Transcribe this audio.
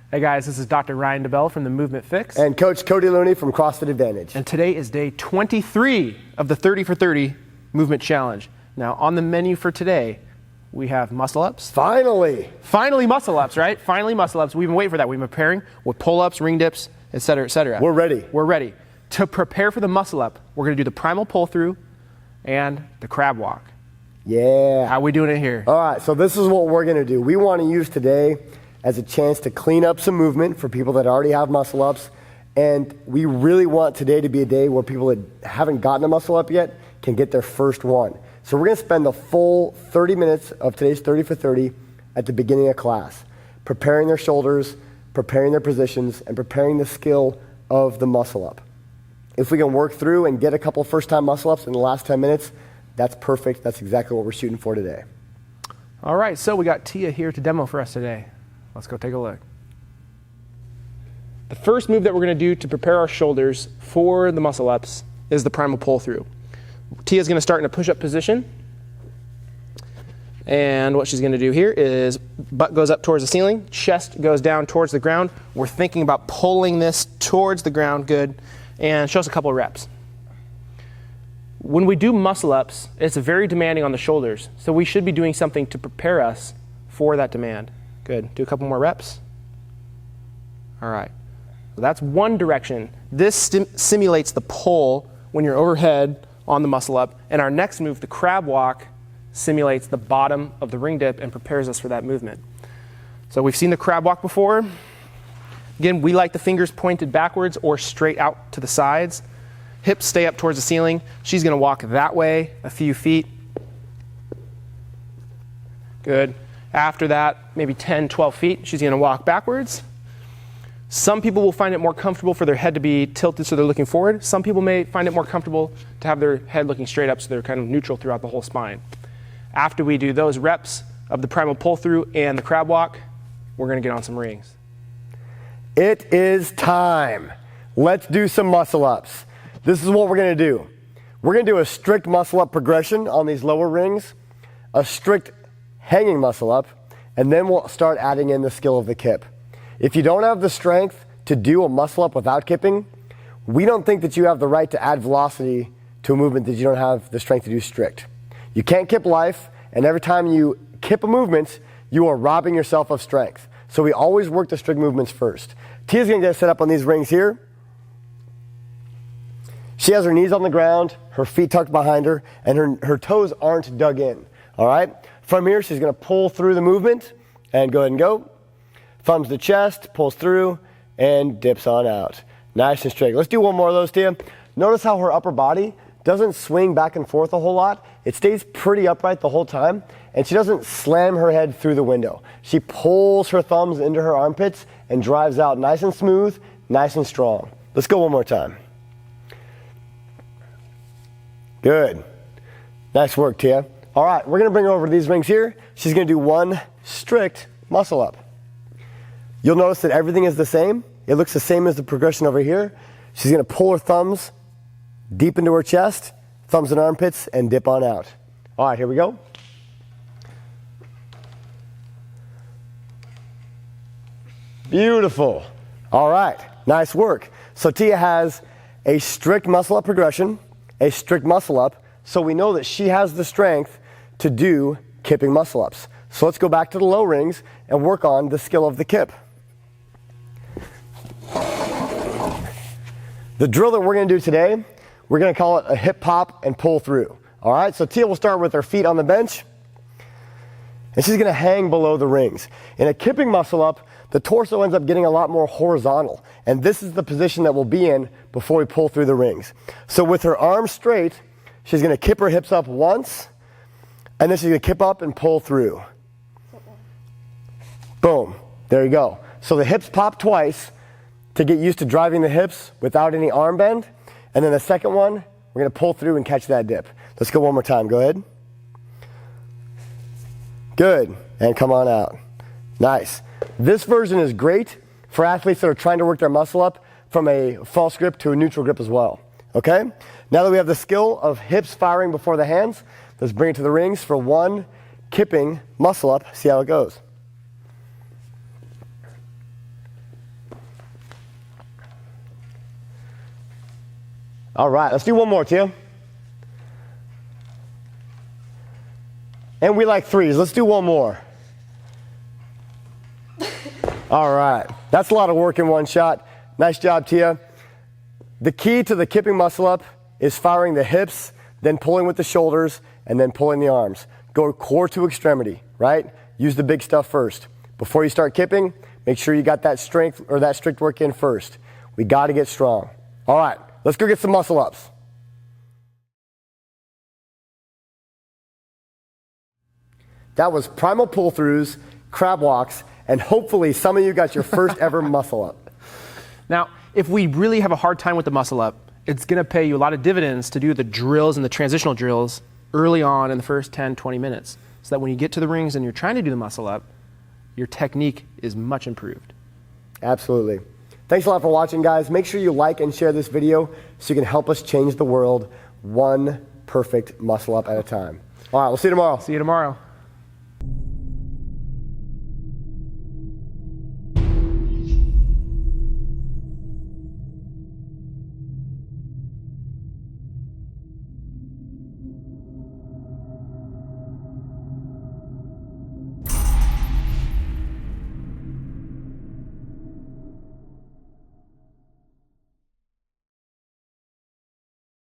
Hey guys, this is Dr. Ryan DeBell from the Movement Fix. And Coach Cody Looney from CrossFit Advantage. And today is day 23 of the 30 for 30 Movement Challenge. Now on the menu for today, we have muscle ups. Finally muscle ups, right? Finally muscle ups. We've been waiting for that. We've been preparing with pull ups, ring dips, etc., etc. We're ready. We're ready. To prepare for the muscle up, we're going to do the primal pull through and the crab walk. Yeah. How are we doing it here? All right, so this is what we're going to do. We want to use today as a chance to clean up some movement for people that already have muscle ups. And we really want today to be a day where people that haven't gotten a muscle up yet can get their first one. So we're going to spend the full 30 minutes of today's 30 for 30 at the beginning of class, preparing their shoulders, preparing their positions, and preparing the skill of the muscle up. If we can work through and get a couple first-time muscle ups in the last 10 minutes, that's perfect. That's exactly what we're shooting for today. All right, so we got Tia here to demo for us today. Let's go take a look. The first move that we're going to do to prepare our shoulders for the muscle ups is the primal pull through. Tia's going to start in a push-up position. And what she's going to do here is butt goes up towards the ceiling, chest goes down towards the ground. We're thinking about pulling this towards the ground, good, and show us a couple of reps. When we do muscle ups, it's very demanding on the shoulders, so we should be doing something to prepare us for that demand. Good. Do a couple more reps. All right. So that's one direction. This simulates the pull when you're overhead on the muscle up. And our next move, the crab walk, simulates the bottom of the ring dip and prepares us for that movement. So we've seen the crab walk before. Again, we like the fingers pointed backwards or straight out to the sides. Hips stay up towards the ceiling. She's going to walk that way a few feet. Good. After that, maybe 10, 12 feet, she's going to walk backwards. Some people will find it more comfortable for their head to be tilted so they're looking forward. Some people may find it more comfortable to have their head looking straight up so they're kind of neutral throughout the whole spine. After we do those reps of the primal pull through and the crab walk, we're going to get on some rings. It is time. Let's do some muscle ups. This is what we're going to do. We're going to do a strict muscle up progression on these lower rings, a strict hanging muscle up, and then we'll start adding in the skill of the kip. If you don't have the strength to do a muscle up without kipping, we don't think that you have the right to add velocity to a movement that you don't have the strength to do strict. You can't kip life, and every time you kip a movement, you are robbing yourself of strength. So we always work the strict movements first. Tia's going to get set up on these rings here. She has her knees on the ground, her feet tucked behind her, and her toes aren't dug in. All right? From here, she's going to pull through the movement and go ahead and go. Thumbs to chest, pulls through, and dips on out. Nice and straight. Let's do one more of those, Tia. Notice how her upper body doesn't swing back and forth a whole lot. It stays pretty upright the whole time, and she doesn't slam her head through the window. She pulls her thumbs into her armpits and drives out nice and smooth, nice and strong. Let's go one more time. Good. Nice work, Tia. All right, we're going to bring her over to these rings here. She's going to do one strict muscle up. You'll notice that everything is the same. It looks the same as the progression over here. She's going to pull her thumbs deep into her chest, thumbs and armpits, and dip on out. All right, here we go. Beautiful. All right, nice work. So Tia has a strict muscle up progression, a strict muscle up, so we know that she has the strength to do kipping muscle ups. So let's go back to the low rings and work on the skill of the kip. The drill that we're going to do today, we're going to call it a hip pop and pull through. All right, so Tia will start with her feet on the bench, and she's going to hang below the rings. In a kipping muscle up, the torso ends up getting a lot more horizontal, and this is the position that we'll be in before we pull through the rings. So with her arms straight, she's going to kip her hips up once, and then she's going to kip up and pull through. Boom. There you go. So the hips pop twice to get used to driving the hips without any arm bend. And then the second one, we're going to pull through and catch that dip. Let's go one more time. Go ahead. Good. And come on out. Nice. This version is great for athletes that are trying to work their muscle up from a false grip to a neutral grip as well. Okay? Now that we have the skill of hips firing before the hands, let's bring it to the rings for one kipping muscle up. See how it goes. All right, let's do one more, Tia. And we like threes. Let's do one more. All right, that's a lot of work in one shot. Nice job, Tia. The key to the kipping muscle up is firing the hips, then pulling with the shoulders, and then pulling the arms. Go core to extremity, right? Use the big stuff first. Before you start kipping, make sure you got that strength or that strict work in first. We got to get strong. All right, let's go get some muscle ups. That was primal pull throughs, crab walks, and hopefully some of you got your first ever muscle up. Now, if we really have a hard time with the muscle up, it's going to pay you a lot of dividends to do the drills and the transitional drills early on in the first 10, 20 minutes, so that when you get to the rings and you're trying to do the muscle up, your technique is much improved. Absolutely. Thanks a lot for watching, guys. Make sure you like and share this video so you can help us change the world one perfect muscle up at a time. All right, we'll see you tomorrow. See you tomorrow.